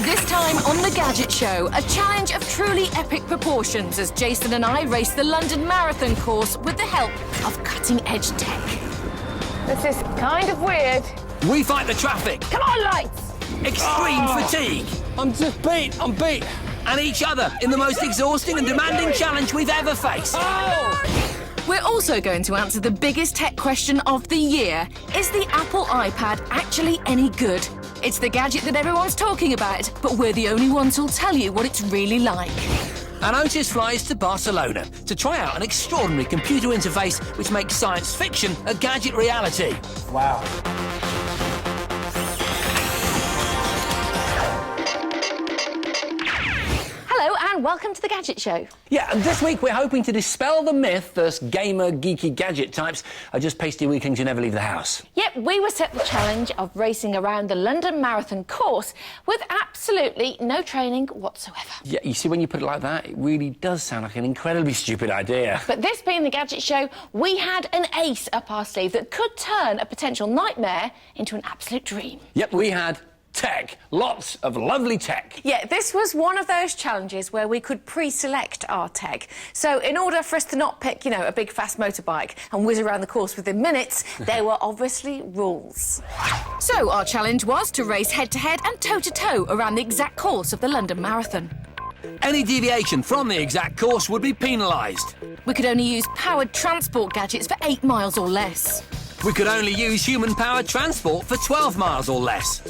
This time on The Gadget Show, a challenge of truly epic proportions as Jason and I race the London Marathon course with the help of cutting-edge tech. This is kind of weird. We fight the traffic. Come on, lights! Extreme fatigue. I'm just beat. I'm beat. And each other in the most exhausting and demanding challenge we've ever faced. We're also going to answer the biggest tech question of the year. Is the Apple iPad actually any good? It's the gadget that everyone's talking about, but we're the only ones who'll tell you what it's really like. And Ortis flies to Barcelona to try out an extraordinary computer interface which makes science fiction a gadget reality. Wow. Hello and welcome to The Gadget Show. Yeah, and this week we're hoping to dispel the myth that gamer, geeky gadget types are just pasty weaklings who never leave the house. Yep, we were set the challenge of racing around the London Marathon course with absolutely no training whatsoever. Yeah, you see, when you put it like that, it really does sound like an incredibly stupid idea. But this being The Gadget Show, we had an ace up our sleeve that could turn a potential nightmare into an absolute dream. Yep, we had tech. Lots of lovely tech. Yeah, this was one of those challenges where we could pre-select our tech. So in order for us to not pick, a big fast motorbike and whiz around the course within minutes, there were obviously rules. So our challenge was to race head-to-head and toe-to-toe around the exact course of the London Marathon. Any deviation from the exact course would be penalised. We could only use powered transport gadgets for 8 miles or less. We could only use human-powered transport for 12 miles or less.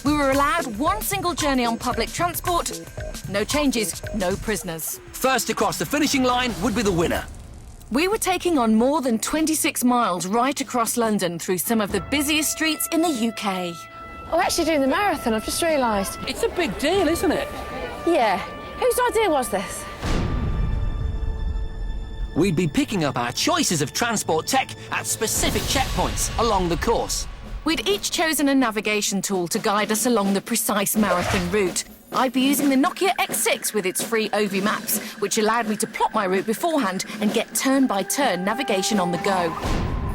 We were allowed one single journey on public transport. No changes, no prisoners. First across the finishing line would be the winner. We were taking on more than 26 miles right across London through some of the busiest streets in the UK. Oh, we're actually doing the marathon, I've just realised. It's a big deal, isn't it? Yeah. Whose idea was this? We'd be picking up our choices of transport tech at specific checkpoints along the course. We'd each chosen a navigation tool to guide us along the precise marathon route. I'd be using the Nokia X6 with its free OV maps, which allowed me to plot my route beforehand and get turn-by-turn navigation on the go.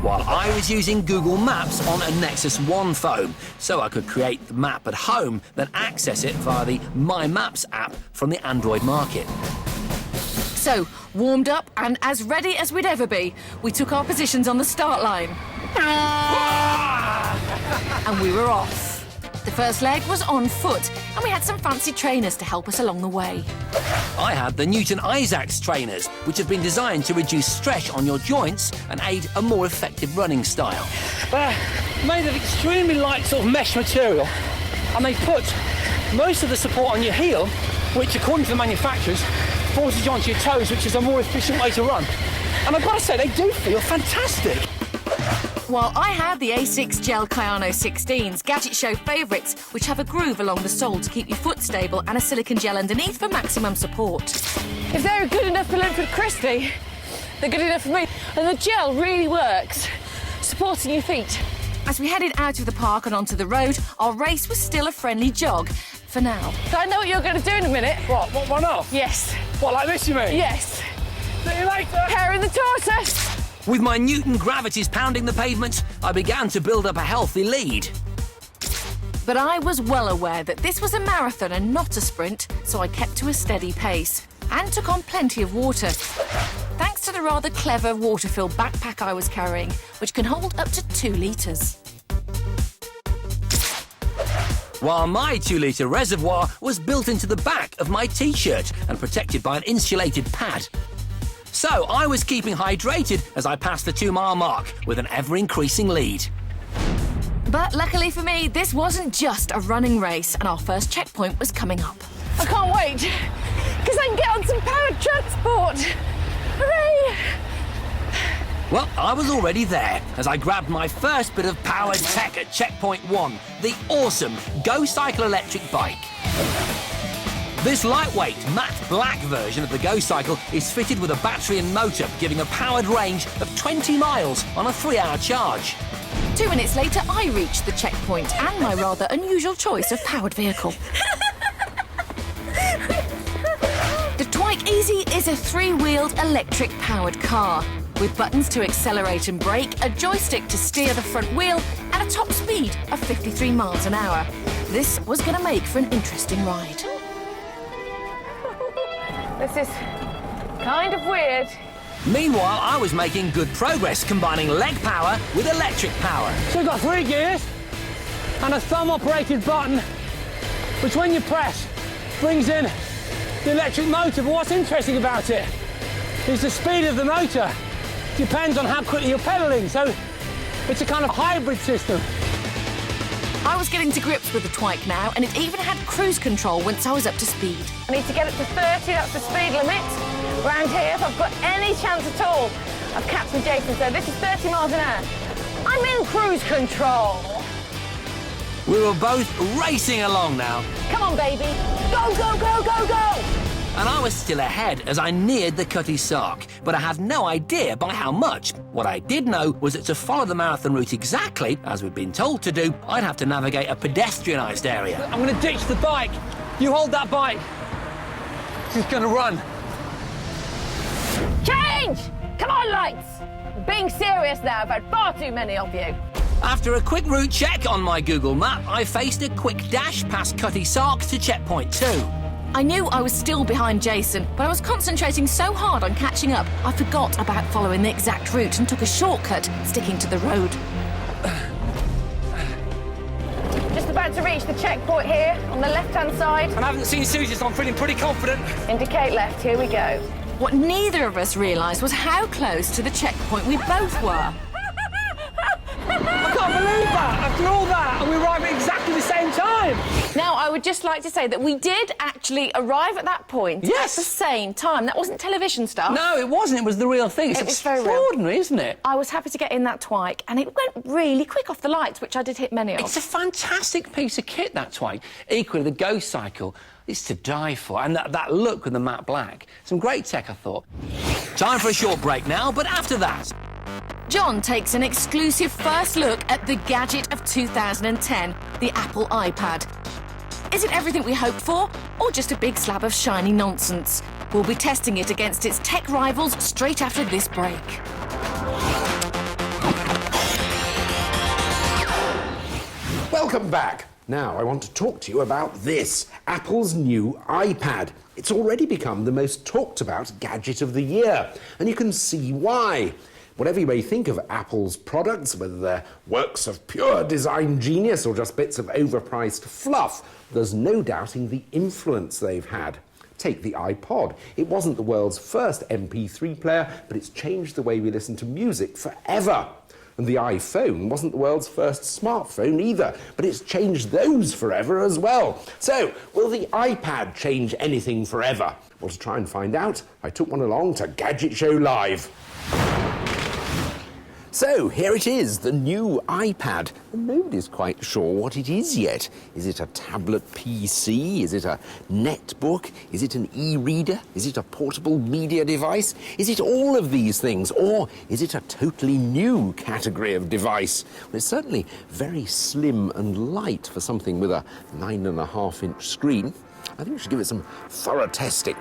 While I was using Google Maps on a Nexus 1 phone, so I could create the map at home, then access it via the My Maps app from the Android market. So, warmed up and as ready as we'd ever be, we took our positions on the start line. And we were off. The first leg was on foot, and we had some fancy trainers to help us along the way. I had the Newton Isaacs trainers, which have been designed to reduce stress on your joints and aid a more effective running style. Made of extremely light sort of mesh material, and they put most of the support on your heel, which, according to the manufacturers, forces you onto your toes, which is a more efficient way to run. And I've got to say, they do feel fantastic. While I had the A6 Gel Kayano 16s, Gadget Show favourites, which have a groove along the sole to keep your foot stable and a silicone gel underneath for maximum support. If they're good enough for Linford Christie, they're good enough for me. And the gel really works, supporting your feet. As we headed out of the park and onto the road, our race was still a friendly jog, for now. So I know what you're going to do in a minute. What, one off? Yes. What, like this, you mean? Yes. See you later. Hair in the tortoise. With my Newton gravities pounding the pavement, I began to build up a healthy lead. But I was well aware that this was a marathon and not a sprint, so I kept to a steady pace and took on plenty of water. Thanks to the rather clever water-filled backpack I was carrying, which can hold up to 2 litres. While my 2-litre reservoir was built into the back of my T-shirt and protected by an insulated pad. So I was keeping hydrated as I passed the 2-mile mark with an ever-increasing lead. But luckily for me, this wasn't just a running race, and our first checkpoint was coming up. I can't wait, because I can get on some powered transport. Hooray! Well, I was already there as I grabbed my first bit of powered tech at checkpoint 1, the awesome Go Cycle electric bike. This lightweight, matte black version of the Go Cycle is fitted with a battery and motor, giving a powered range of 20 miles on a 3-hour charge. 2 minutes later, I reached the checkpoint and my rather unusual choice of powered vehicle. The Twike Easy is a 3-wheeled electric-powered car with buttons to accelerate and brake, a joystick to steer the front wheel, and a top speed of 53 miles an hour. This was going to make for an interesting ride. This is kind of weird. Meanwhile, I was making good progress combining leg power with electric power. So we've got 3 gears and a thumb-operated button, which when you press, brings in the electric motor. But what's interesting about it is the speed of the motor depends on how quickly you're pedalling. So it's a kind of hybrid system. I was getting to grips with the twike now, and it even had cruise control once I was up to speed. I need to get it to 30, that's the speed limit. Round here, if I've got any chance at all of catching Jason, so this is 30 miles an hour. I'm in cruise control. We were both racing along now, Come on, baby. Go, go, go, go, go! and I was still ahead as I neared the Cutty Sark, but I had no idea by how much. What I did know was that to follow the marathon route exactly, as we'd been told to do, I'd have to navigate a pedestrianised area. I'm going to ditch the bike. You hold that bike. She's going to run. Change! Come on, lights! I'm being serious now, I've had far too many of you. After a quick route check on my Google map, I faced a quick dash past Cutty Sark to checkpoint 2. I knew I was still behind Jason, but I was concentrating so hard on catching up, I forgot about following the exact route and took a shortcut, sticking to the road. Just about to reach the checkpoint here, on the left-hand side. And I haven't seen Susie, so I'm feeling pretty confident. Indicate left, here we go. What neither of us realised was how close to the checkpoint we both were. I can't believe that! After all that, and we arrived at exactly the same time! Now, I would just like to say that we did actually arrive at that point Yes. at the same time. That wasn't television stuff. No, it wasn't. It was the real thing. It's It was very real. extraordinary, isn't it? I was happy to get in that twike, and it went really quick off the lights, which I did hit many of. It's a fantastic piece of kit, that twike. Equally, the Ghost Cycle is to die for. And that look with the matte black. Some great tech, I thought. Time for a short break now, but after that, John takes an exclusive first look at the gadget of 2010, the Apple iPad. Is it everything we hoped for, or just a big slab of shiny nonsense? We'll be testing it against its tech rivals straight after this break. Welcome back. Now I want to talk to you about this, Apple's new iPad. It's already become the most talked about gadget of the year, and you can see why. Whatever you may think of Apple's products, whether they're works of pure design genius or just bits of overpriced fluff, there's no doubting the influence they've had. Take the iPod. It wasn't the world's first MP3 player, but it's changed the way we listen to music forever. And the iPhone wasn't the world's first smartphone either, but it's changed those forever as well. So, will the iPad change anything forever? Well, to try and find out, I took one along to Gadget Show Live. So, here it is, the new iPad. And nobody's quite sure what it is yet. Is it a tablet PC? Is it a netbook? Is it an e-reader? Is it a portable media device? Is it all of these things? Or is it a totally new category of device? Well, it's certainly very slim and light for something with a 9.5-inch screen. I think we should give it some thorough testing.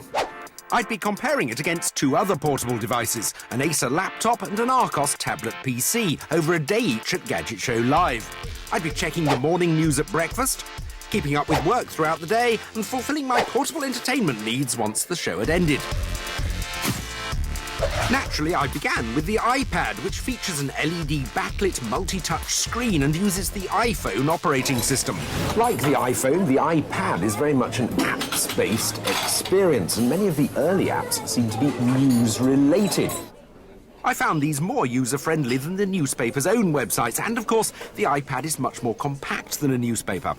I'd be comparing it against 2 other portable devices, an Acer laptop and an Arcos tablet PC, over a day each at Gadget Show Live. I'd be checking the morning news at breakfast, keeping up with work throughout the day, and fulfilling my portable entertainment needs once the show had ended. Naturally, I began with the iPad, which features an LED backlit multi-touch screen and uses the iPhone operating system. Like the iPhone, the iPad is very much an apps-based experience, and many of the early apps seem to be news-related. I found these more user-friendly than the newspaper's own websites, and of course, the iPad is much more compact than a newspaper.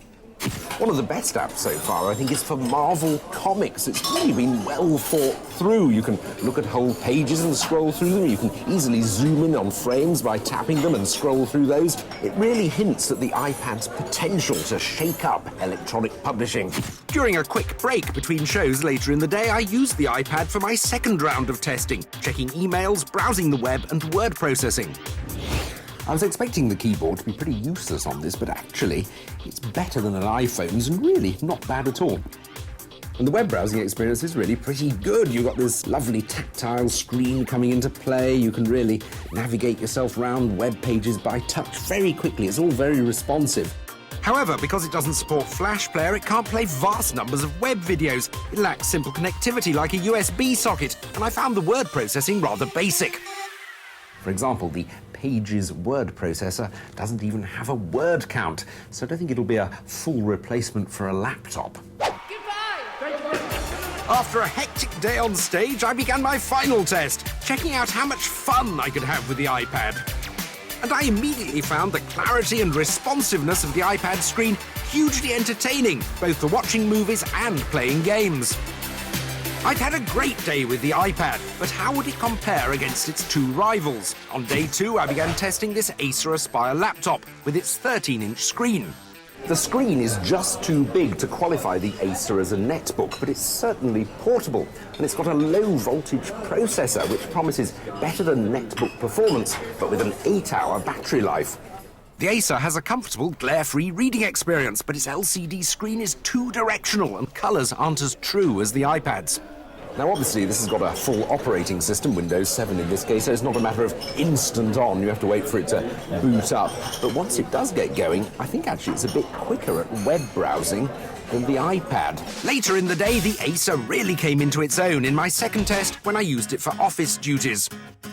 One of the best apps so far, I think, is for Marvel Comics. It's really been well thought through. You can look at whole pages and scroll through them. You can easily zoom in on frames by tapping them and scroll through those. It really hints at the iPad's potential to shake up electronic publishing. During a quick break between shows later in the day, I used the iPad for my second round of testing, checking emails, browsing the web, and word processing. I was expecting the keyboard to be pretty useless on this, but actually, it's better than an iPhone's and really not bad at all. And the web browsing experience is really pretty good. You've got this lovely tactile screen coming into play. You can really navigate yourself around web pages by touch very quickly. It's all very responsive. However, because it doesn't support Flash Player, it can't play vast numbers of web videos. It lacks simple connectivity like a USB socket, and I found the word processing rather basic. For example, the Pages word processor doesn't even have a word count, so I don't think it'll be a full replacement for a laptop. After a hectic day on stage, I began my final test, checking out how much fun I could have with the iPad. And I immediately found the clarity and responsiveness of the iPad screen hugely entertaining, both for watching movies and playing games. I'd had a great day with the iPad, but how would it compare against its two rivals? On day 2, I began testing this Acer Aspire laptop with its 13-inch screen. The screen is just too big to qualify the Acer as a netbook, but it's certainly portable, and it's got a low-voltage processor, which promises better than netbook performance, but with an 8-hour battery life. The Acer has a comfortable, glare-free reading experience, but its LCD screen is too directional, and colours aren't as true as the iPad's. Now, obviously, this has got a full operating system, Windows 7 in this case, so it's not a matter of instant on. You have to wait for it to boot up. But once it does get going, I think actually it's a bit quicker at web browsing than the iPad. Later in the day, the Acer really came into its own in my second test when I used it for office duties.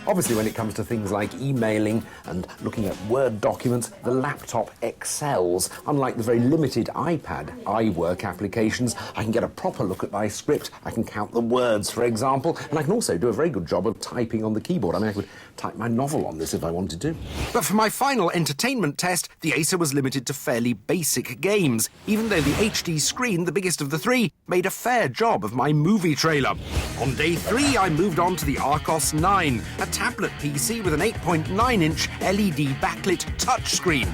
Obviously, when it comes to things like emailing and looking at Word documents, the laptop excels. Unlike the very limited iPad iWork applications, I can get a proper look at my script, I can count the words, for example, and I can also do a very good job of typing on the keyboard. I mean, I could type my novel on this if I wanted to. But for my final entertainment test, the Acer was limited to fairly basic games, even though the HD screen, the biggest of the three, made a fair job of my movie trailer. On day 3, I moved on to the Arcos 9, a tablet PC with an 8.9-inch LED backlit touchscreen.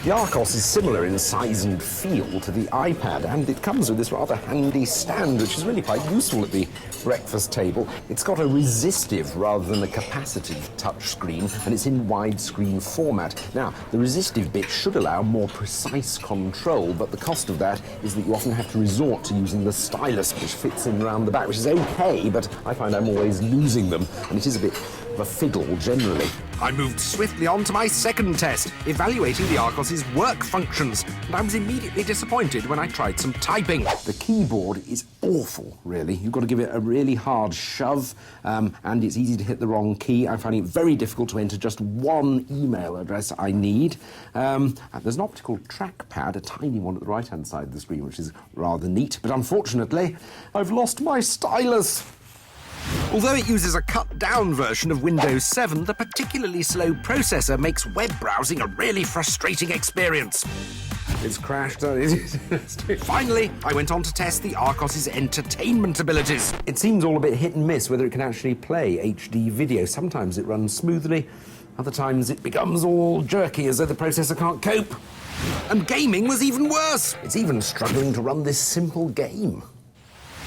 The Arcos is similar in size and feel to the iPad, and it comes with this rather handy stand, which is really quite useful at the breakfast table. It's got a resistive rather than a capacitive touchscreen, and it's in widescreen format. Now, the resistive bit should allow more precise control, but the cost of that is that you often have to resort to using the stylus, which fits in around the back, which is okay, but I find I'm always losing them, and it is a bit of a fiddle generally. I moved swiftly on to my second test, evaluating the Arcos' work functions, and I was immediately disappointed when I tried some typing. The keyboard is awful, really. You've got to give it a really hard shove, and it's easy to hit the wrong key. I'm finding it very difficult to enter just one email address I need. There's an optical trackpad, a tiny one at the right-hand side of the screen, which is rather neat, but unfortunately, I've lost my stylus. Although it uses a cut-down version of Windows 7, the particularly slow processor makes web browsing a really frustrating experience. It's crashed. Finally, I went on to test the Arcos' entertainment abilities. It seems all a bit hit and miss whether it can actually play HD video. Sometimes it runs smoothly, other times it becomes all jerky as though the processor can't cope. And gaming was even worse. It's even struggling to run this simple game.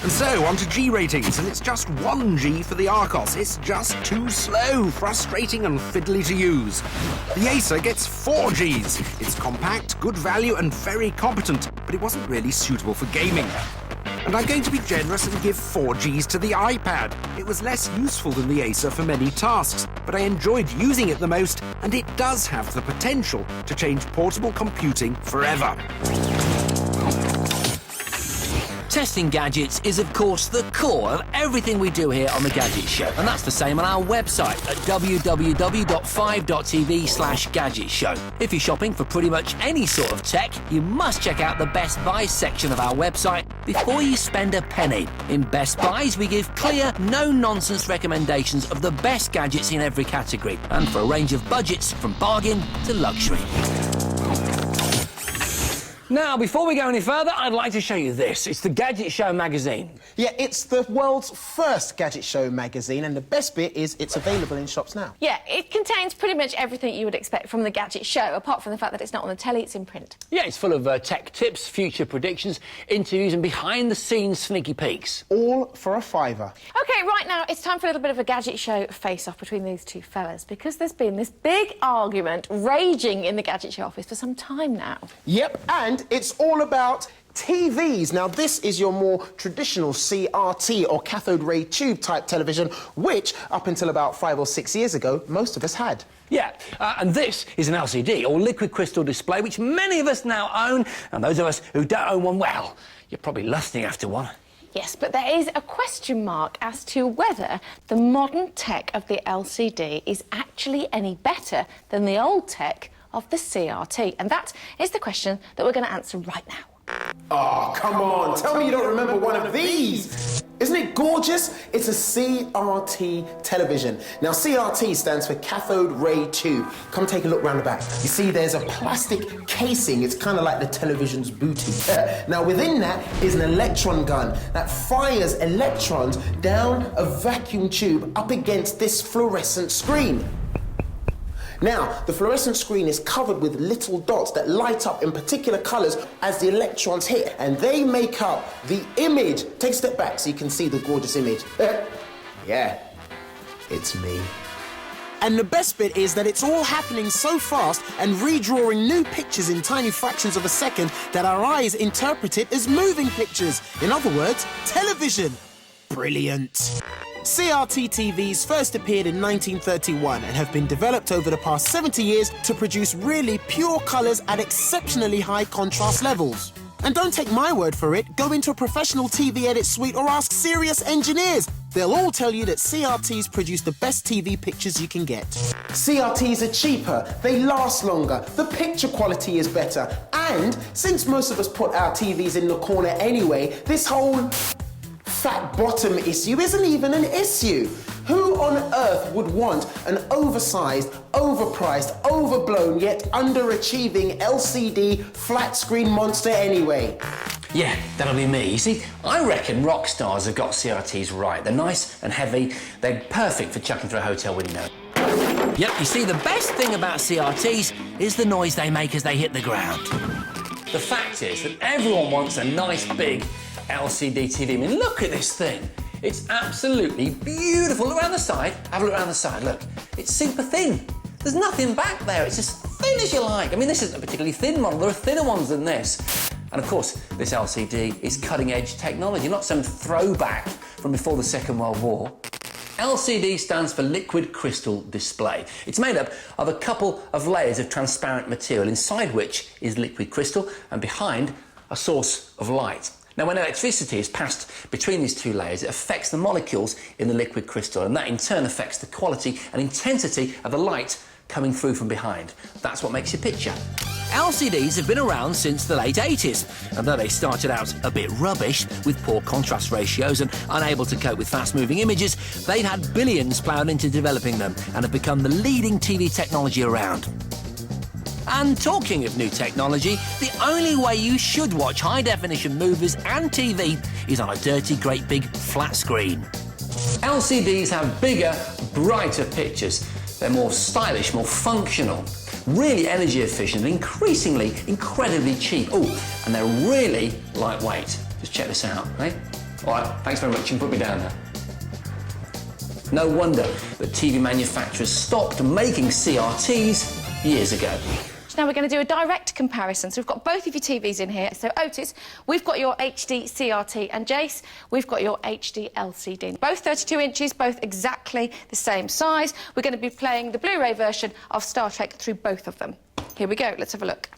And so, on to G ratings, and it's just 1 G for the Arcos. It's just too slow, frustrating and fiddly to use. The Acer gets 4 Gs. It's compact, good value and very competent, but it wasn't really suitable for gaming. And I'm going to be generous and give 4 Gs to the iPad. It was less useful than the Acer for many tasks, but I enjoyed using it the most, and it does have the potential to change portable computing forever. Testing gadgets is, of course, the core of everything we do here on The Gadget Show. And that's the same on our website at www.5.tv/Gadget Show. If you're shopping for pretty much any sort of tech, you must check out the Best Buy section of our website before you spend a penny. In Best Buys, we give clear, no-nonsense recommendations of the best gadgets in every category, and for a range of budgets from bargain to luxury. Now, before we go any further, I'd like to show you this. It's the Gadget Show magazine. Yeah, it's the world's first Gadget Show magazine, and the best bit is it's available in shops now. Yeah, it contains pretty much everything you would expect from the Gadget Show, apart from the fact that it's not on the telly, it's in print. Yeah, it's full of tech tips, future predictions, interviews and behind-the-scenes sneaky peeks. All for a £5. OK, right now, it's time for a little bit of a Gadget Show face-off between these two fellas, because there's been this big argument raging in the Gadget Show office for some time now. Yep, and it's all about TVs. Now, this is your more traditional CRT or cathode ray tube type television, which, up until about 5 or 6 years ago, most of us had. Yeah, and this is an LCD, or liquid crystal display, which many of us now own, and those of us who don't own one, well, you're probably lusting after one. Yes, but there is a question mark as to whether the modern tech of the LCD is actually any better than the old tech of the CRT. And that is the question that we're going to answer right now. Oh, come on, tell me you don't remember one of these. Isn't it gorgeous? It's a CRT television. Now, CRT stands for cathode ray tube. Come take a look round the back. You see, there's a plastic casing. It's kind of like the television's booty. Now, within that is an electron gun that fires electrons down a vacuum tube up against this fluorescent screen. Now, the fluorescent screen is covered with little dots that light up in particular colours as the electrons hit, and they make up the image. Take a step back so you can see the gorgeous image. Yeah, it's me. And the best bit is that it's all happening so fast and redrawing new pictures in tiny fractions of a second that our eyes interpret it as moving pictures. In other words, television. Brilliant. CRT TVs first appeared in 1931 and have been developed over the past 70 years to produce really pure colours at exceptionally high contrast levels. And don't take my word for it, go into a professional TV edit suite or ask serious engineers. They'll all tell you that CRTs produce the best TV pictures you can get. CRTs are cheaper, they last longer, the picture quality is better, and since most of us put our TVs in the corner anyway, this whole fat bottom issue isn't even an issue. Who on earth would want an oversized, overpriced, overblown, yet underachieving LCD flat screen monster anyway? Yeah, that'll be me. You see, I reckon rock stars have got CRTs right. They're nice and heavy. They're perfect for chucking through a hotel window. Yep, you see, the best thing about CRTs is the noise they make as they hit the ground. The fact is that everyone wants a nice big LCD TV. I mean, look at this thing. It's absolutely beautiful. Look around the side. Have a look around the side. Look, it's super thin. There's nothing back there. It's as thin as you like. I mean, this isn't a particularly thin model. There are thinner ones than this. And of course, this LCD is cutting-edge technology, not some throwback from before the Second World War. LCD stands for liquid crystal display. It's made up of a couple of layers of transparent material, inside which is liquid crystal, and behind a source of light. Now, when electricity is passed between these two layers, it affects the molecules in the liquid crystal, and that in turn affects the quality and intensity of the light coming through from behind. That's what makes your picture. LCDs have been around since the late 80s, and though they started out a bit rubbish with poor contrast ratios and unable to cope with fast-moving images, they've had billions ploughed into developing them and have become the leading TV technology around. And talking of new technology, the only way you should watch high-definition movies and TV is on a dirty, great big flat screen. LCDs have bigger, brighter pictures. They're more stylish, more functional, really energy efficient, increasingly incredibly cheap. Oh, and they're really lightweight. Just check this out, right? All right, thanks very much. You can put me down now. No wonder that TV manufacturers stopped making CRTs years ago. So now we're going to do a direct comparison. So we've got both of your TVs in here. So Otis, we've got your HD CRT, and Jace, we've got your HD LCD. Both 32 inches, both exactly the same size. We're going to be playing the Blu-ray version of Star Trek through both of them. Here we go, let's have a look.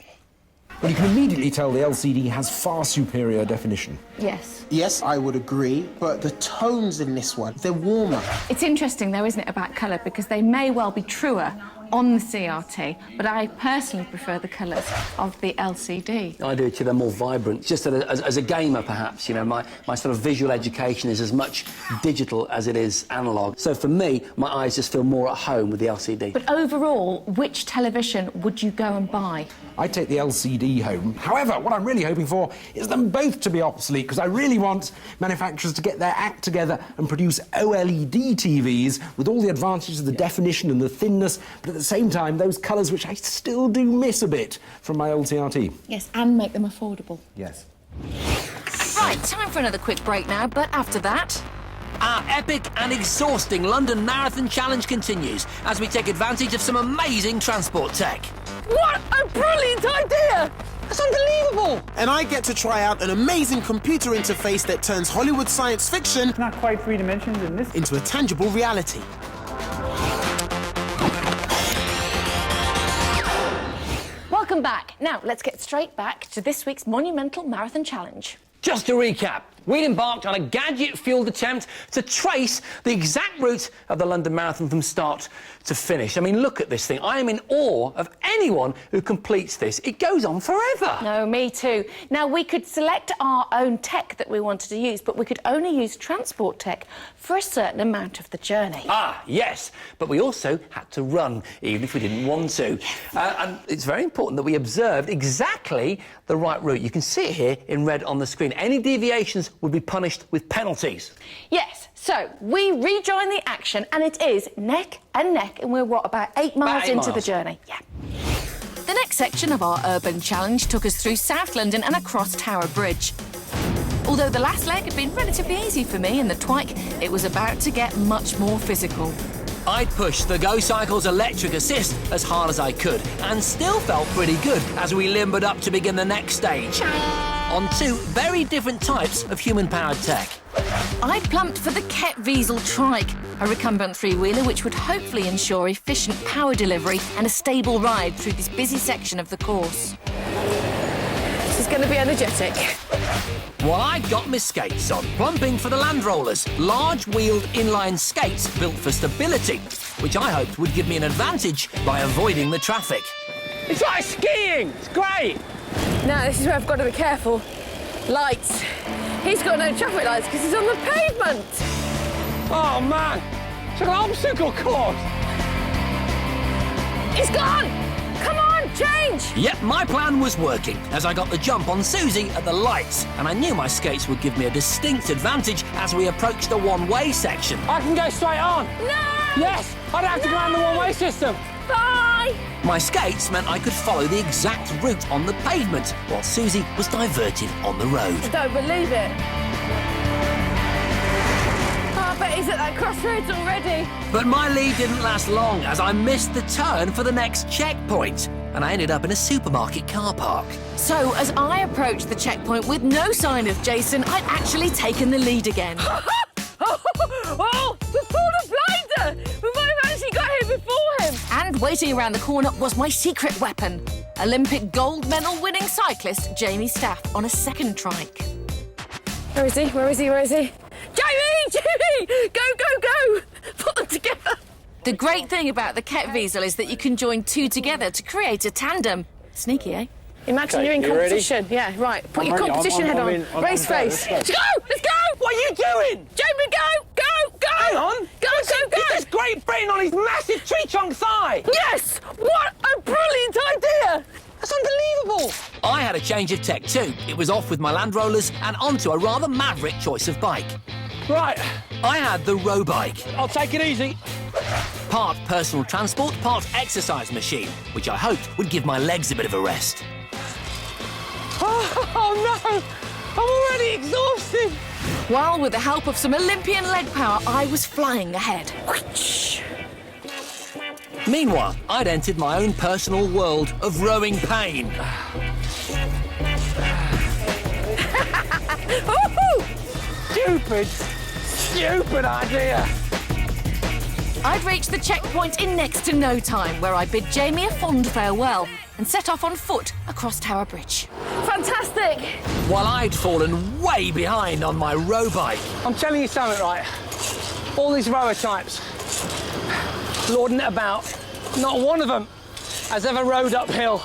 Well, you can immediately tell the LCD has far superior definition. Yes. Yes, I would agree, but the tones in this one, they're warmer. It's interesting, though, isn't it, about colour, because they may well be truer on the CRT, but I personally prefer the colours of the LCD. I do too, they're more vibrant. Just as a gamer, perhaps, you know, my sort of visual education is as much digital as it is analogue. So for me, my eyes just feel more at home with the LCD. But overall, which television would you go and buy? I'd take the LCD home. However, what I'm really hoping for is them both to be obsolete, because I really want manufacturers to get their act together and produce OLED TVs with all the advantages of the definition and the thinness, but at the same time, those colours which I still do miss a bit from my old CRT. Yes, and make them affordable. Yes. Right, time for another quick break now, but after that... Our epic and exhausting London Marathon Challenge continues as we take advantage of some amazing transport tech. What a brilliant idea! That's unbelievable! And I get to try out an amazing computer interface that turns Hollywood science fiction Not quite 3 dimensions in this. into a tangible reality. Welcome back. Now, let's get straight back to this week's monumental marathon challenge. Just to recap, we'd embarked on a gadget-fueled attempt to trace the exact route of the London Marathon from start to finish. I mean, look at this thing. I am in awe of anyone who completes this. It goes on forever. No, me too. Now, we could select our own tech that we wanted to use, but we could only use transport tech for a certain amount of the journey. Ah, yes, but we also had to run, even if we didn't want to. And it's very important that we observed exactly the right route. You can see it here in red on the screen. Any deviations would be punished with penalties. Yes, so we rejoin the action, and it is neck and neck, and we're, what, about 8 miles into the journey? Yeah. The next section of our urban challenge took us through South London and across Tower Bridge. Although the last leg had been relatively easy for me in the twike, it was about to get much more physical. I'd pushed the Go Cycle's electric assist as hard as I could and still felt pretty good as we limbered up to begin the next stage. On 2 very different types of human-powered tech. I'd plumped for the Ket Wiesel Trike, a recumbent three-wheeler which would hopefully ensure efficient power delivery and a stable ride through this busy section of the course. This is going to be energetic. Well, I'd got my skates on, plumping for the Land Rollers, large-wheeled inline skates built for stability, which I hoped would give me an advantage by avoiding the traffic. It's like skiing. It's great. Now, this is where I've got to be careful. Lights. He's got no traffic lights because he's on the pavement. Oh, man. It's like an obstacle course. He's gone! Come on, change! Yep, my plan was working, as I got the jump on Susie at the lights, and I knew my skates would give me a distinct advantage as we approached the one-way section. I can go straight on. No! Yes, I'd have to go around the one-way system. Bye! My skates meant I could follow the exact route on the pavement, while Susie was diverted on the road. I don't believe it. Oh, I bet he's at that crossroads already. But my lead didn't last long, as I missed the turn for the next checkpoint, and I ended up in a supermarket car park. So, as I approached the checkpoint with no sign of Jason, I'd actually taken the lead again. Oh, we've pulled a blinder! We might have actually got here before him. And waiting around the corner was my secret weapon, Olympic gold medal winning cyclist Jamie Staff on a second trike. Where is he? Where is he? Where is he? Jamie! Jamie! Go, go, go! Put them together. The great thing about the Ket Wiesel is that you can join 2 together to create a tandem. Sneaky, eh? Imagine Okay, you're in you ready? competition. Yeah, right. Put your ready. competition head I'm on. in. I'm Race there. face. Let's Let's go! Let's go! What are you doing? Jamie, go! Go! Go! Hang on. Go, go, go! This is Great Britain on his massive tree trunk thigh. Yes! What a brilliant idea! That's unbelievable. I had a change of tech too. It was off with my Land Rollers and onto a rather maverick choice of bike. Right, I had the row bike. I'll take it easy. Part personal transport, part exercise machine, which I hoped would give my legs a bit of a rest. Oh, no. I'm already exhausted. While with the help of some Olympian leg power, I was flying ahead. Meanwhile, I'd entered my own personal world of rowing pain. Stupid idea. I'd reached the checkpoint in next to no time, where I bid Jamie a fond farewell and set off on foot across Tower Bridge. Fantastic! While I'd fallen way behind on my row bike. I'm telling you something, right? All these rower types, lording it about, not one of them has ever rowed uphill,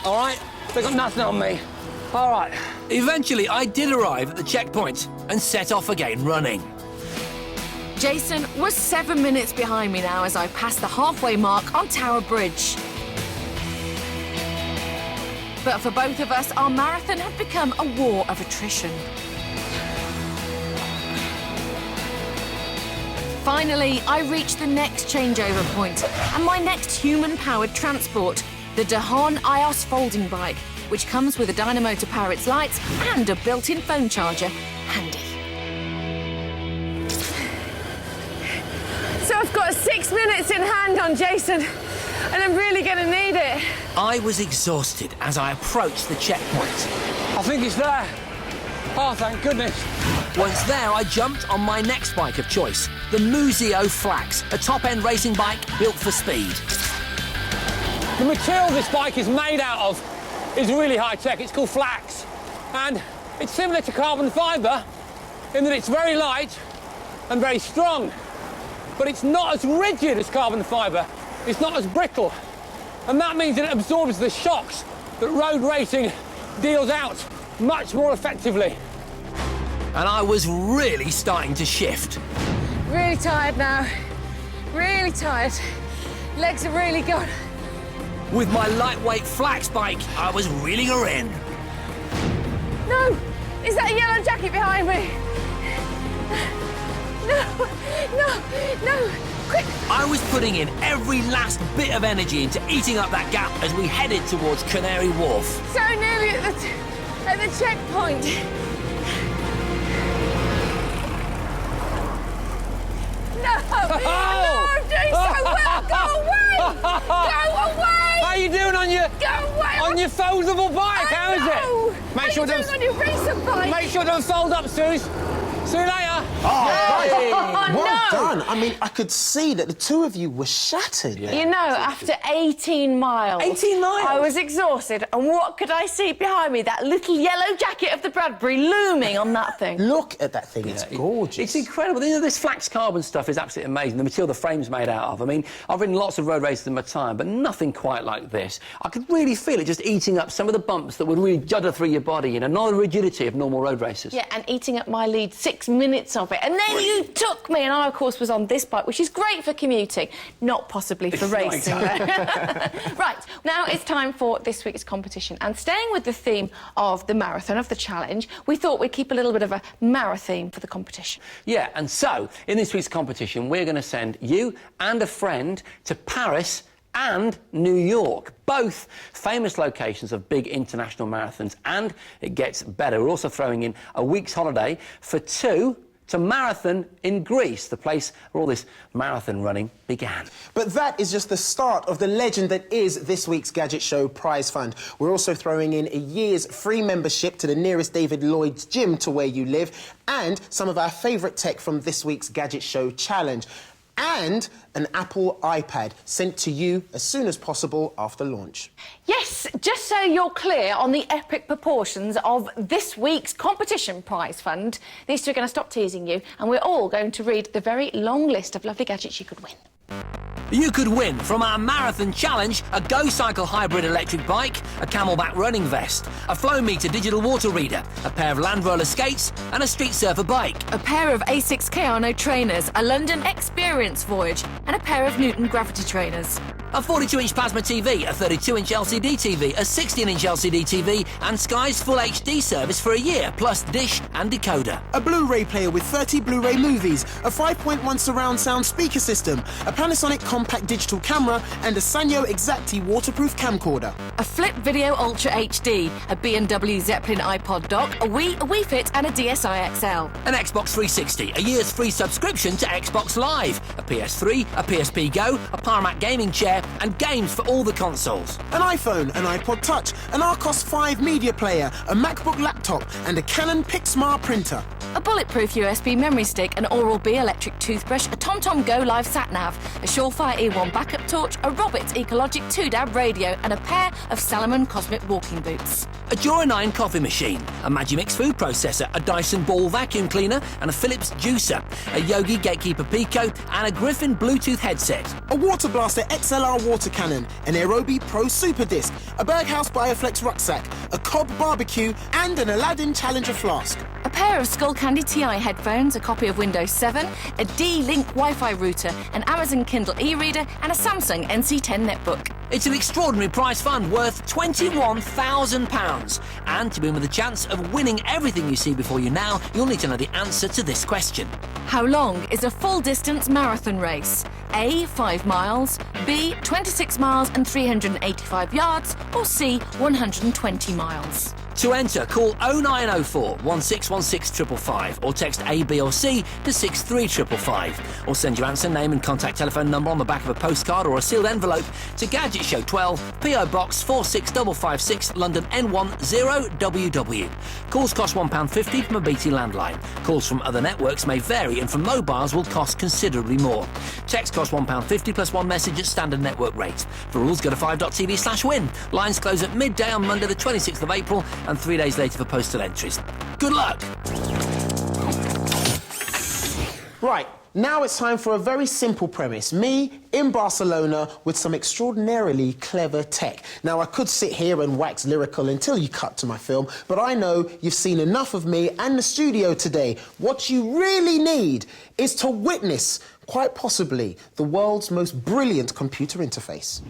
all right? They've got nothing on me. All right. Eventually, I did arrive at the checkpoint and set off again running. Jason was 7 minutes behind me now as I passed the halfway mark on Tower Bridge. But for both of us, our marathon had become a war of attrition. Finally, I reached the next changeover point and my next human-powered transport, the De Haan iOS folding bike, which comes with a dynamo to power its lights and a built-in phone charger. Handy. So I've got 6 minutes in hand on Jason, and I'm really going to need it. I was exhausted as I approached the checkpoint. I think it's there. Oh, thank goodness. Once there, I jumped on my next bike of choice, the Museo Flax, a top-end racing bike built for speed. The material this bike is made out of is really high-tech. It's called flax. And it's similar to carbon fibre in that it's very light and very strong. But it's not as rigid as carbon fibre. It's not as brittle. And that means that it absorbs the shocks that road racing deals out much more effectively. And I was really starting to shift. Really tired now. Really tired. Legs are really gone. With my lightweight flax bike, I was reeling her in. No! Is that a yellow jacket behind me? No! Quick! I was putting in every last bit of energy into eating up that gap as we headed towards Canary Wharf. So nearly at the checkpoint. No! No, I'm doing so well! Go away! Go away! How are you doing on your foldable bike? How is it? Make sure on your racer bike. Make sure it doesn't fold up, Suze. See you later. Well done. I mean, I could see that the two of you were shattered. You know, after 18 miles... 18 miles? I was exhausted, and what could I see behind me? That little yellow jacket of the Bradbury looming on that thing. Look at that thing. It's gorgeous. It's incredible. You know, this flax carbon stuff is absolutely amazing. The material the frame's made out of. I mean, I've ridden lots of road races in my time, but nothing quite like this. I could really feel it just eating up some of the bumps that would really judder through your body, you know, not the rigidity of normal road races. Yeah, and eating up my lead 6 minutes of it. And then you took me, and I, of course, was on this bike, which is great for commuting, not possibly for racing. Right, now it's time for this week's competition. And staying with the theme of the marathon, of the challenge, we thought we'd keep a little bit of a marathon for the competition. Yeah, and so, in this week's competition, we're going to send you and a friend to Paris and New York, both famous locations of big international marathons, and it gets better. We're also throwing in a week's holiday for two to marathon in Greece, the place where all this marathon running began. But that is just the start of the legend that is this week's Gadget Show prize fund. We're also throwing in a year's free membership to the nearest David Lloyd's gym to where you live, and some of our favourite tech from this week's Gadget Show challenge, and an Apple iPad sent to you as soon as possible after launch. Yes, just so you're clear on the epic proportions of this week's competition prize fund, these two are going to stop teasing you, and we're all going to read the very long list of lovely gadgets you could win. You could win from our marathon challenge a Go Cycle hybrid electric bike, a Camelback running vest, a Flow Meter digital water reader, a pair of Land Roller skates and a Street Surfer bike, A pair of A6 Kayano trainers, a London Experience Voyage, and a pair of Newton Gravity trainers. a 42-inch plasma TV, a 32-inch LCD TV, a 16-inch LCD TV and Sky's full HD service for a year, plus dish and decoder. A Blu-ray player with 30 Blu-ray movies, a 5.1 surround sound speaker system, a Panasonic compact digital camera and a Sanyo Exacti waterproof camcorder. A Flip Video Ultra HD, a B&W Zeppelin iPod dock, a Wii Fit and a DSi XL. An Xbox 360, a year's free subscription to Xbox Live, a PS3, a PSP Go, a Paramount gaming chair and games for all the consoles. An iPhone, an iPod Touch, an Arcos 5 media player, a MacBook laptop and a Canon PIXMA printer. A bulletproof USB memory stick, an Oral-B electric toothbrush, a TomTom Go Live sat-nav, a Surefire E1 backup torch, a Roberts Ecologic 2DAB radio and a pair of Salomon Cosmic walking boots. A Jura 9 coffee machine, a Magimix food processor, a Dyson Ball vacuum cleaner and a Philips juicer, a Yogi Gatekeeper Pico and a Griffin Bluetooth headset. A Water Blaster XLR water cannon, an Aerobie Pro Super Disc, a Berghaus Bioflex rucksack, a Cobb barbecue and an Aladdin Challenger flask. A pair of Skullcandy TI headphones, a copy of Windows 7, a D-Link Wi-Fi router, an Amazon Kindle e-reader and a Samsung NC10 netbook. It's an extraordinary prize fund worth £21,000. And to win with a chance of winning everything you see before you now, you'll need to know the answer to this question. How long is a full-distance marathon race? A, 5 miles, B, 26 miles and 385 yards, or C, 120 miles? To enter, call 0904 1616555 or text A, B or C to 63555 or send your answer, name and contact telephone number on the back of a postcard or a sealed envelope to Gadget Show 12, PO Box 46556, London N1 0WW. Calls cost £1.50 from a BT landline. Calls from other networks may vary and from mobiles will cost considerably more. Text costs £1.50 plus one message at standard network rate. For rules, go to 5.tv/win. Lines close at midday on Monday the 26th of April and 3 days later for postal entries. Good luck! Right, now it's time for a very simple premise. Me in Barcelona with some extraordinarily clever tech. Now, I could sit here and wax lyrical until you cut to my film, but I know you've seen enough of me and the studio today. What you really need is to witness, quite possibly, the world's most brilliant computer interface.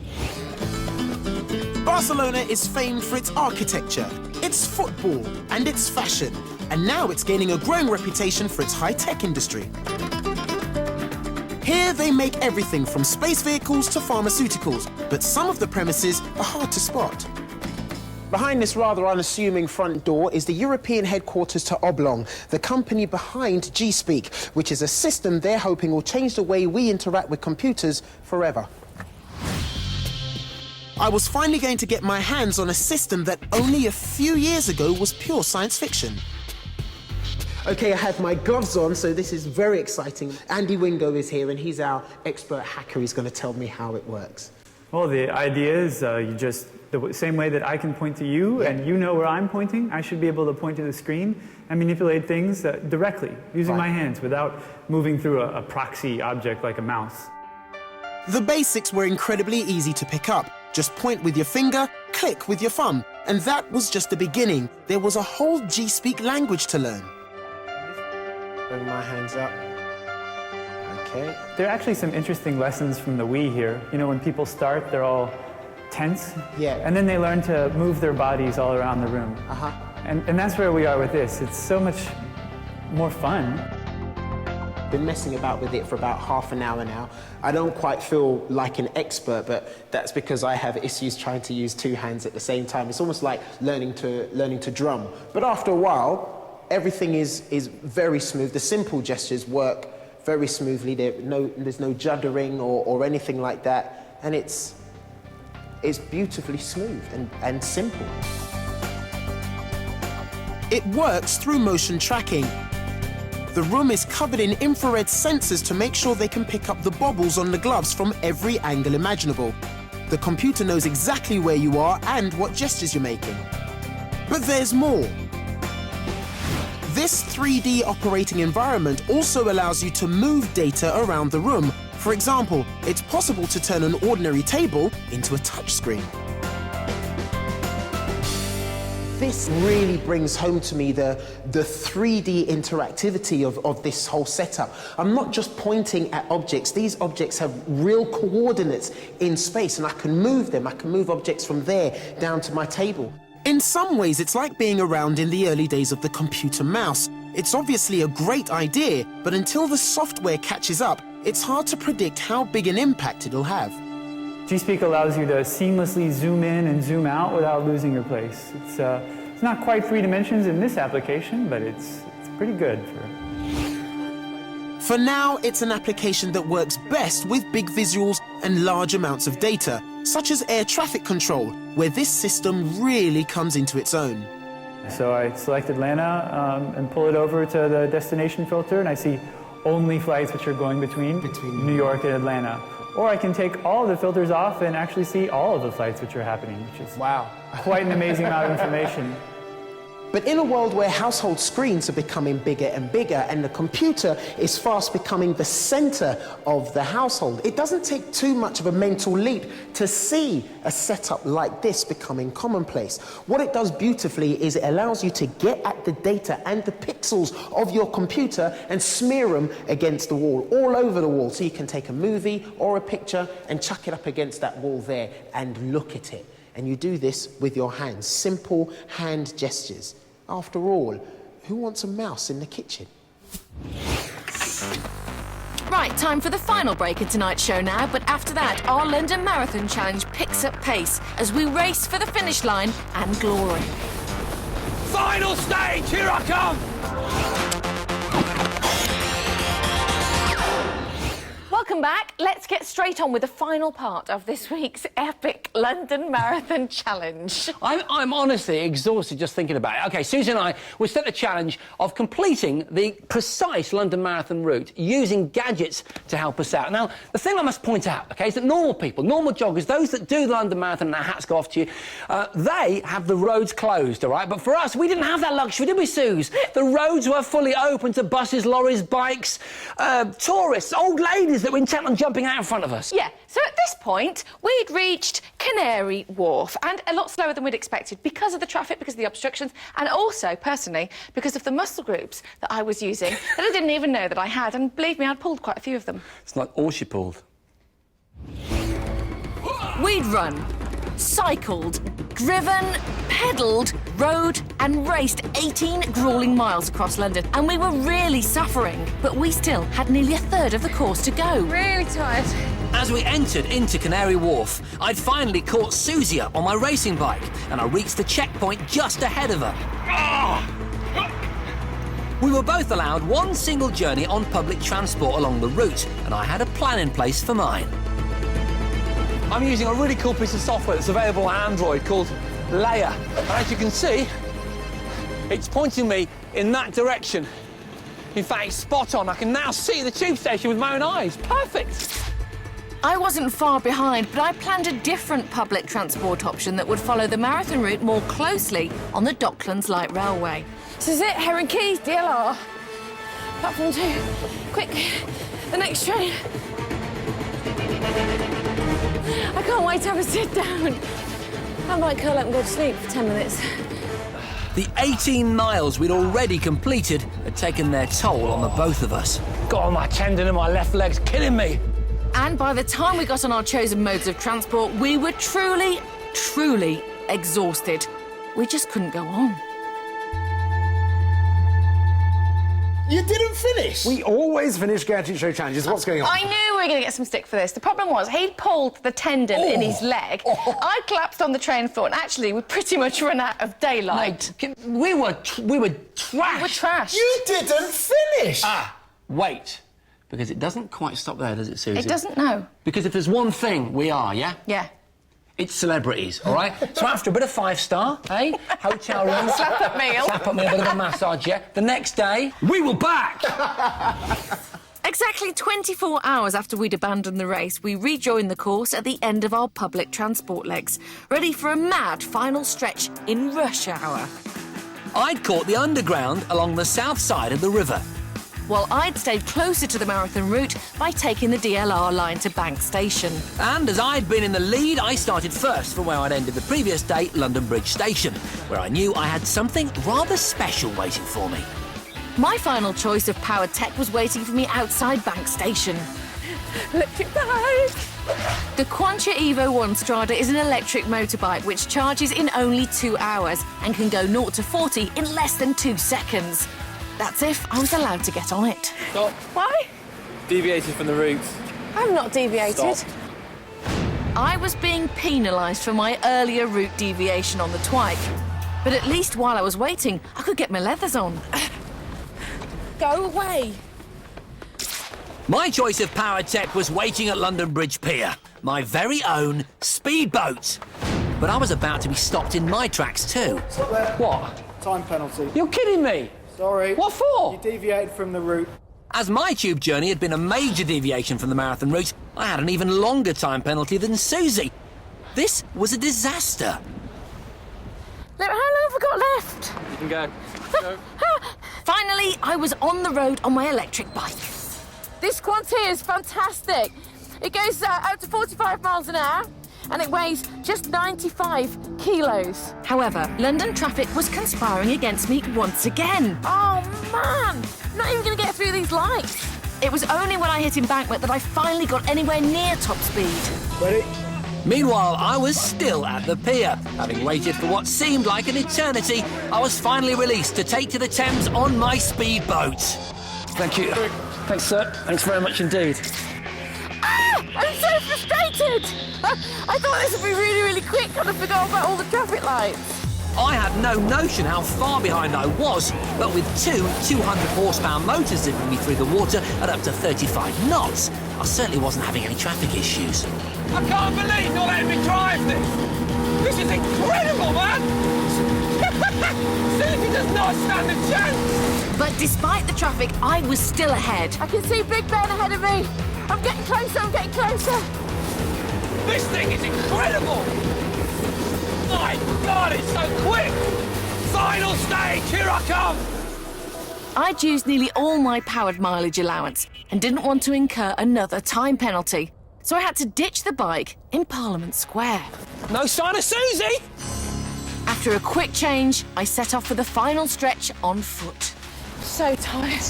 Barcelona is famed for its architecture, its football, and its fashion. And now it's gaining a growing reputation for its high-tech industry. Here they make everything from space vehicles to pharmaceuticals, but some of the premises are hard to spot. Behind this rather unassuming front door is the European headquarters to Oblong, the company behind G-Speak, which is a system they're hoping will change the way we interact with computers forever. I was finally going to get my hands on a system that only a few years ago was pure science fiction. Okay, I have my gloves on, so this is very exciting. Andy Wingo is here, and he's our expert hacker. He's going to tell me how it works. Well, the idea is the same way that I can point to you and you know where I'm pointing, I should be able to point to the screen and manipulate things directly, using my hands without moving through a proxy object like a mouse. The basics were incredibly easy to pick up. Just point with your finger, click with your thumb. And that was just the beginning. There was a whole G-Speak language to learn. Bring my hands up. Okay. There are actually some interesting lessons from the Wii here. You know, when people start, they're all tense. Yeah. And then they learn to move their bodies all around the room. And that's where we are with this. It's so much more fun. Been messing about with it for about half an hour now. I don't quite feel like an expert, but that's because I have issues trying to use two hands at the same time. It's almost like learning to drum. But after a while, everything is very smooth. The simple gestures work very smoothly. There's no juddering or anything like that. And it's beautifully smooth and simple. It works through motion tracking. The room is covered in infrared sensors to make sure they can pick up the bobbles on the gloves from every angle imaginable. The computer knows exactly where you are and what gestures you're making. But there's more. This 3D operating environment also allows you to move data around the room. For example, it's possible to turn an ordinary table into a touchscreen. This really brings home to me the 3D interactivity of this whole setup. I'm not just pointing at objects. These objects have real coordinates in space, and I can move them. I can move objects from there down to my table. In some ways, it's like being around in the early days of the computer mouse. It's obviously a great idea, but until the software catches up, it's hard to predict how big an impact it'll have. G-Speak allows you to seamlessly zoom in and zoom out without losing your place. It's not quite 3 dimensions in this application, but it's pretty good For now, it's an application that works best with big visuals and large amounts of data, such as air traffic control, where this system really comes into its own. So I select Atlanta and pull it over to the destination filter, and I see only flights which are going between New York and Atlanta. Or I can take all of the filters off and actually see all of the flights which are happening, which is quite an amazing amount of information. But in a world where household screens are becoming bigger and bigger and the computer is fast becoming the center of the household, it doesn't take too much of a mental leap to see a setup like this becoming commonplace. What it does beautifully is it allows you to get at the data and the pixels of your computer and smear them against the wall, all over the wall. So you can take a movie or a picture and chuck it up against that wall there and look at it. And you do this with your hands, simple hand gestures. After all, who wants a mouse in the kitchen? Right, time for the final break in tonight's show now, but after that, our London Marathon Challenge picks up pace as we race for the finish line and glory. final stage. Here I come. Welcome back. Let's get straight on with the final part of this week's epic London Marathon Challenge. I'm honestly exhausted just thinking about it. OK, Susie and I will set the challenge of completing the precise London Marathon route using gadgets to help us out. Now, the thing I must point out, OK, is that normal people, normal joggers, those that do the London Marathon, and our hats go off to you, they have the roads closed, all right? But for us, we didn't have that luxury, did we, Suze? The roads were fully open to buses, lorries, bikes, tourists, old ladies that were intent on jumping out in front of us. Yeah, so at this point, we'd reached Canary Wharf, and a lot slower than we'd expected because of the traffic, because of the obstructions, and also, personally, because of the muscle groups that I was using that I didn't even know that I had, and believe me, I'd pulled quite a few of them. It's like all she pulled. We'd run, cycled, driven, pedalled, rode and raced 18 gruelling miles across London, and we were really suffering, but we still had nearly a third of the course to go. Really tired. As we entered into Canary Wharf, I'd finally caught Susie up on my racing bike, and I reached the checkpoint just ahead of her. We were both allowed one single journey on public transport along the route, and I had a plan in place for mine. I'm using a really cool piece of software that's available on Android called Layer. And as you can see, it's pointing me in that direction. In fact, it's spot on. I can now see the tube station with my own eyes. Perfect. I wasn't far behind, but I planned a different public transport option that would follow the marathon route more closely on the Docklands Light Railway. This is it, Heron Keys, DLR. Platform 2. Quick, the next train. I can't wait to have a sit down. I might curl up and go to sleep for 10 minutes. The 18 miles we'd already completed had taken their toll on the both of us. God, my tendon in my left leg's killing me. And by the time we got on our chosen modes of transport, we were truly, truly exhausted. We just couldn't go on. You didn't finish? We always finish Gadget Show challenges. What's going on? I knew we were going to get some stick for this. The problem was he'd pulled the tendon in his leg. I collapsed on the train floor, and actually we pretty much run out of daylight. We were trash. We were trashed. You didn't finish! Wait. Because it doesn't quite stop there, does it, Susie? It doesn't, no. Because if there's one thing we are, yeah? Yeah. It's celebrities, all right? So after a bit of five-star, eh? Hotel room. Slap-up meal. Slap-up meal, a bit of a massage, yeah? The next day, we were back! Exactly 24 hours after we'd abandoned the race, we rejoined the course at the end of our public transport legs, ready for a mad final stretch in rush hour. I'd caught the underground along the south side of the river. While I'd stayed closer to the marathon route by taking the DLR line to Bank Station. And as I'd been in the lead, I started first from where I'd ended the previous day, London Bridge Station, where I knew I had something rather special waiting for me. My final choice of powered tech was waiting for me outside Bank Station. Electric bike! The Quantia Evo 1 Strada is an electric motorbike which charges in only 2 hours and can go 0 to 40 in less than 2 seconds. That's if I was allowed to get on it. Stop. Why? Deviated from the route. I've not deviated. Stop. I was being penalised for my earlier route deviation on the Twike. But at least while I was waiting, I could get my leathers on. Go away. My choice of powered tech was waiting at London Bridge Pier, my very own speedboat. But I was about to be stopped in my tracks too. Stop there. What? Time penalty. You're kidding me? Sorry. What for? You deviated from the route. As my tube journey had been a major deviation from the marathon route, I had an even longer time penalty than Susie. This was a disaster. Look, how long have we got left? You can go. Go. Finally, I was on the road on my electric bike. This Quantia is fantastic. It goes out to 45 miles an hour. And it weighs just 95 kilos. However, London traffic was conspiring against me once again. Oh, man! I'm not even going to get through these lights. It was only when I hit embankment that I finally got anywhere near top speed. Ready? Meanwhile, I was still at the pier. Having waited for what seemed like an eternity, I was finally released to take to the Thames on my speedboat. Thank you. Thanks, sir. Thanks very much indeed. I'm so frustrated! I thought this would be really, really quick and I forgot about all the traffic lights. I had no notion how far behind I was, but with two 200-horsepower motors zipping me through the water at up to 35 knots, I certainly wasn't having any traffic issues. I can't believe you're letting me drive this. This is incredible, man. Susie does not stand a chance. But despite the traffic, I was still ahead. I can see Big Ben ahead of me. I'm getting closer, I'm getting closer. This thing is incredible. My God, it's so quick. Final stage, here I come. I'd used nearly all my powered mileage allowance and didn't want to incur another time penalty. So I had to ditch the bike in Parliament Square. No sign of Susie. After a quick change, I set off for the final stretch on foot. So tired.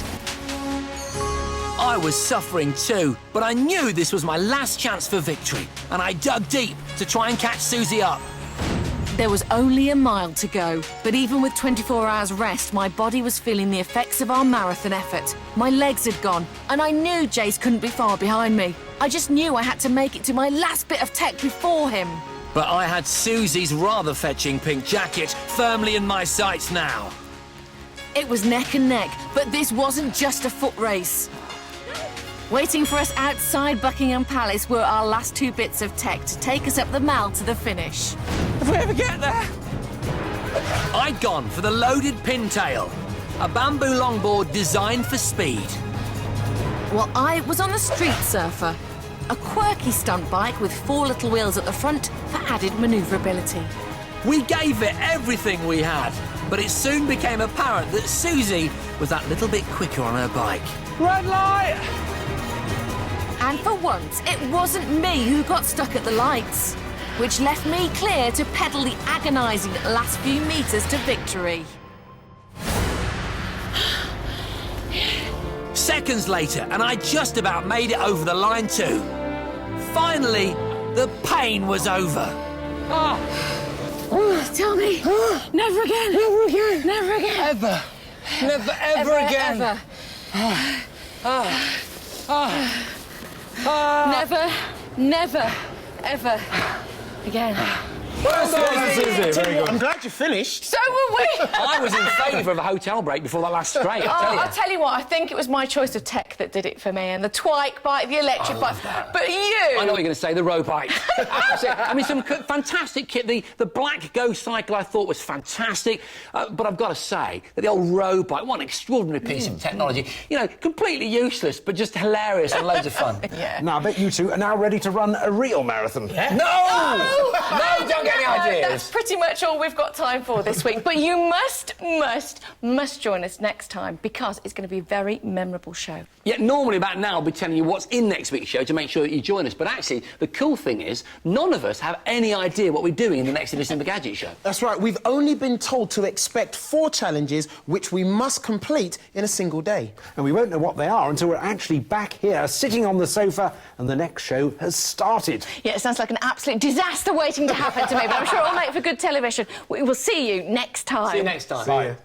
I was suffering too, but I knew this was my last chance for victory, and I dug deep to try and catch Susie up. There was only a mile to go, but even with 24 hours rest, my body was feeling the effects of our marathon effort. My legs had gone, and I knew Jace couldn't be far behind me. I just knew I had to make it to my last bit of tech before him. But I had Susie's rather fetching pink jacket firmly in my sights now. It was neck and neck, but this wasn't just a foot race. Waiting for us outside Buckingham Palace were our last two bits of tech to take us up the mall to the finish. If we ever get there. I'd gone for the loaded pintail, a bamboo longboard designed for speed. Well, I was on the Street Surfer, a quirky stunt bike with 4 little wheels at the front for added manoeuvrability. We gave it everything we had, but it soon became apparent that Susie was that little bit quicker on her bike. Red light. And for once, it wasn't me who got stuck at the lights, which left me clear to pedal the agonising last few metres to victory. Seconds later, and I just about made it over the line too. Finally, the pain was over. Tell me. Never again. Never again. Never again. Ever. Never, ever again. Never, ever again. I'm glad you finished. So were we. I was in favour of a hotel break before that last straight, I'll tell you what, I think it was my choice of tech that did it for me, and the twike bike, the electric bike. But you... I know what you're going to say, the road bike. I mean, some fantastic kit. The black Go cycle I thought was fantastic, but I've got to say that the old road bike, what an extraordinary piece of technology. You know, completely useless, but just hilarious and loads of fun. Yeah. Now, I bet you two are now ready to run a real marathon. No! No, don't get any ideas. That's pretty much all we've got time for this week. But you must join us next time, because it's going to be a very memorable show. Yeah, normally about now I'll be telling you what's in next week's show to make sure that you join us. But actually, the cool thing is, none of us have any idea what we're doing in the next edition of the Gadget Show. That's right, we've only been told to expect 4 challenges which we must complete in a single day. And we won't know what they are until we're actually back here, sitting on the sofa, and the next show has started. Yeah, it sounds like an absolute disaster waiting to happen to me, but I'm sure it'll make for good television. We will see you next time. See you next time. See ya.